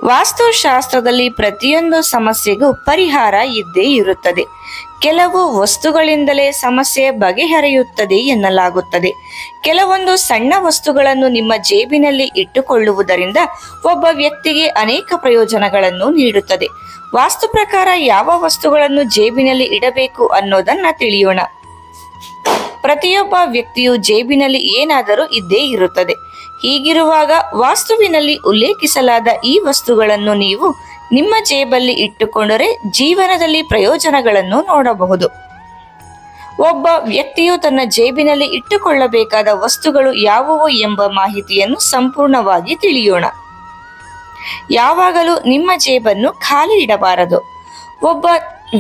ವಾಸ್ತುಶಾಸ್ತ್ರದಲ್ಲಿ ಪ್ರತಿಯೊಂದು ಸಮಸ್ಯೆಗೂ ಪರಿಹಾರ ಇದ್ದೇ ಇರುತ್ತದೆ. ಕೆಲವು ವಸ್ತುಗಳಿಂದಲೇ ಸಮಸ್ಯೆ ಬಗೆಹರಿಯುತ್ತದೆ ಎನ್ನಲಾಗುತ್ತದೆ. ಕೆಲವೊಂದು ಸಣ್ಣ ವಸ್ತುಗಳನ್ನು ನಿಮ್ಮ ಜೇಬಿನಲ್ಲಿ ಇಟ್ಟುಕೊಳ್ಳುವುದರಿಂದ ಒಬ್ಬ ವ್ಯಕ್ತಿಗೆ ಅನೇಕ ಪ್ರಯೋಜನಗಳನ್ನು ನೀಡುತ್ತದೆ. ವಾಸ್ತು ಪ್ರಕಾರ ಯಾವ ವಸ್ತುಗಳನ್ನು ಜೇಬಿನಲ್ಲಿ ಇಡಬೇಕು ಅನ್ನೋದನ್ನ ತಿಳಿಯೋಣ. ಪ್ರತಿಯೊಬ್ಬ ವ್ಯಕ್ತಿಯು ಜೇಬಿನಲ್ಲಿ ಏನಾದರೂ ಇದ್ದೇ ಇರುತ್ತದೆ. ಹೀಗಿರುವಾಗ ವಾಸ್ತುವಿನಲ್ಲಿ ಉಲ್ಲೇಖಿಸಲಾದ ಈ ವಸ್ತುಗಳನ್ನು ನೀವು ನಿಮ್ಮ ಜೇಬಲ್ಲಿ ಇಟ್ಟುಕೊಂಡರೆ ಜೀವನದಲ್ಲಿ ಪ್ರಯೋಜನಗಳನ್ನು ನೋಡಬಹುದು. ಒಬ್ಬ ವ್ಯಕ್ತಿಯು ತನ್ನ ಜೇಬಿನಲ್ಲಿ ಇಟ್ಟುಕೊಳ್ಳಬೇಕಾದ ವಸ್ತುಗಳು ಯಾವುವು ಎಂಬ ಮಾಹಿತಿಯನ್ನು ಸಂಪೂರ್ಣವಾಗಿ ತಿಳಿಯೋಣ. ಯಾವಾಗಲೂ ನಿಮ್ಮ ಜೇಬನ್ನು ಖಾಲಿ ಇಡಬಾರದು. ಒಬ್ಬ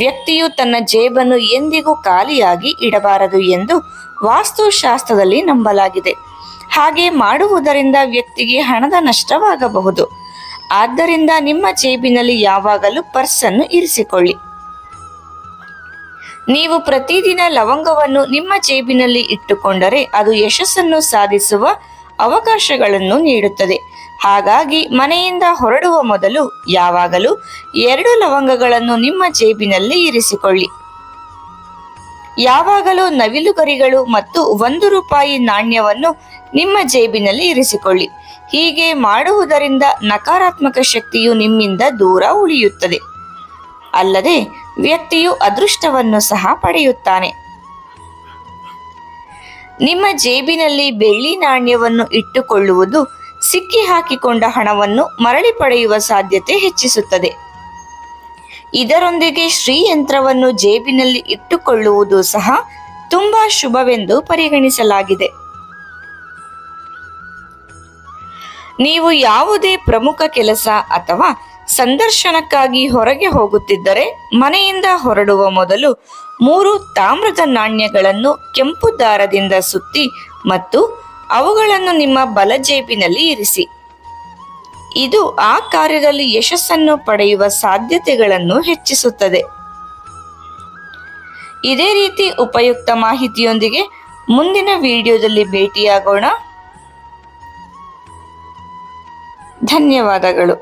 ವ್ಯಕ್ತಿಯು ತನ್ನ ಜೇಬನ್ನು ಎಂದಿಗೂ ಖಾಲಿಯಾಗಿ ಇಡಬಾರದು ಎಂದು ವಾಸ್ತುಶಾಸ್ತ್ರದಲ್ಲಿ ನಂಬಲಾಗಿದೆ. ಹಾಗೆ ಮಾಡುವುದರಿಂದ ವ್ಯಕ್ತಿಗೆ ಹಣದ ನಷ್ಟವಾಗಬಹುದು. ಆದ್ದರಿಂದ ನಿಮ್ಮ ಜೇಬಿನಲ್ಲಿ ಯಾವಾಗಲೂ ಪರ್ಸನ್ನು ಇರಿಸಿಕೊಳ್ಳಿ. ನೀವು ಪ್ರತಿದಿನ ಲವಂಗವನ್ನು ನಿಮ್ಮ ಜೇಬಿನಲ್ಲಿ ಇಟ್ಟುಕೊಂಡರೆ ಅದು ಯಶಸ್ಸನ್ನು ಸಾಧಿಸುವ ಅವಕಾಶಗಳನ್ನು ನೀಡುತ್ತದೆ. ಹಾಗಾಗಿ ಮನೆಯಿಂದ ಹೊರಡುವ ಮೊದಲು ಯಾವಾಗಲೂ 2 ಲವಂಗಗಳನ್ನು ನಿಮ್ಮ ಜೇಬಿನಲ್ಲಿ ಇರಿಸಿಕೊಳ್ಳಿ. ಯಾವಾಗಲೂ ನವಿಲುಗರಿಗಳು ಮತ್ತು 1 ರೂಪಾಯಿ ನಾಣ್ಯವನ್ನು ನಿಮ್ಮ ಜೇಬಿನಲ್ಲಿ ಇರಿಸಿಕೊಳ್ಳಿ. ಹೀಗೆ ಮಾಡುವುದರಿಂದ ನಕಾರಾತ್ಮಕ ಶಕ್ತಿಯು ನಿಮ್ಮಿಂದ ದೂರ ಉಳಿಯುತ್ತದೆ. ಅಲ್ಲದೆ ವ್ಯಕ್ತಿಯು ಅದೃಷ್ಟವನ್ನು ಸಹ ಪಡೆಯುತ್ತಾನೆ. ನಿಮ್ಮ ಜೇಬಿನಲ್ಲಿ ಬೆಳ್ಳಿ ನಾಣ್ಯವನ್ನು ಇಟ್ಟುಕೊಳ್ಳುವುದು ಸಿಕ್ಕಿ ಹಾಕಿಕೊಂಡ ಹಣವನ್ನು ಮರಳಿ ಪಡೆಯುವ ಸಾಧ್ಯತೆ ಹೆಚ್ಚಿಸುತ್ತದೆ. ಇದರೊಂದಿಗೆ ಶ್ರೀಯಂತ್ರವನ್ನು ಜೇಬಿನಲ್ಲಿ ಇಟ್ಟುಕೊಳ್ಳುವುದು ಸಹ ತುಂಬಾ ಶುಭವೆಂದು ಪರಿಗಣಿಸಲಾಗಿದೆ. ನೀವು ಯಾವುದೇ ಪ್ರಮುಖ ಕೆಲಸ ಅಥವಾ ಸಂದರ್ಶನಕ್ಕಾಗಿ ಹೊರಗೆ ಹೋಗುತ್ತಿದ್ದರೆ ಮನೆಯಿಂದ ಹೊರಡುವ ಮೊದಲು 3 ತಾಮ್ರದ ನಾಣ್ಯಗಳನ್ನು ಕೆಂಪು ದಾರದಿಂದ ಸುತ್ತಿ ಮತ್ತು ಅವುಗಳನ್ನು ನಿಮ್ಮ ಬಲ ಜೇಬಿನಲ್ಲಿ ಇರಿಸಿ. ಇದು ಆ ಕಾರ್ಯದಲ್ಲಿ ಯಶಸ್ಸನ್ನು ಪಡೆಯುವ ಸಾಧ್ಯತೆಗಳನ್ನು ಹೆಚ್ಚಿಸುತ್ತದೆ. ಇದೇ ರೀತಿ ಉಪಯುಕ್ತ ಮಾಹಿತಿಯೊಂದಿಗೆ ಮುಂದಿನ ವಿಡಿಯೋದಲ್ಲಿ ಭೇಟಿಯಾಗೋಣ. ಧನ್ಯವಾದಗಳು.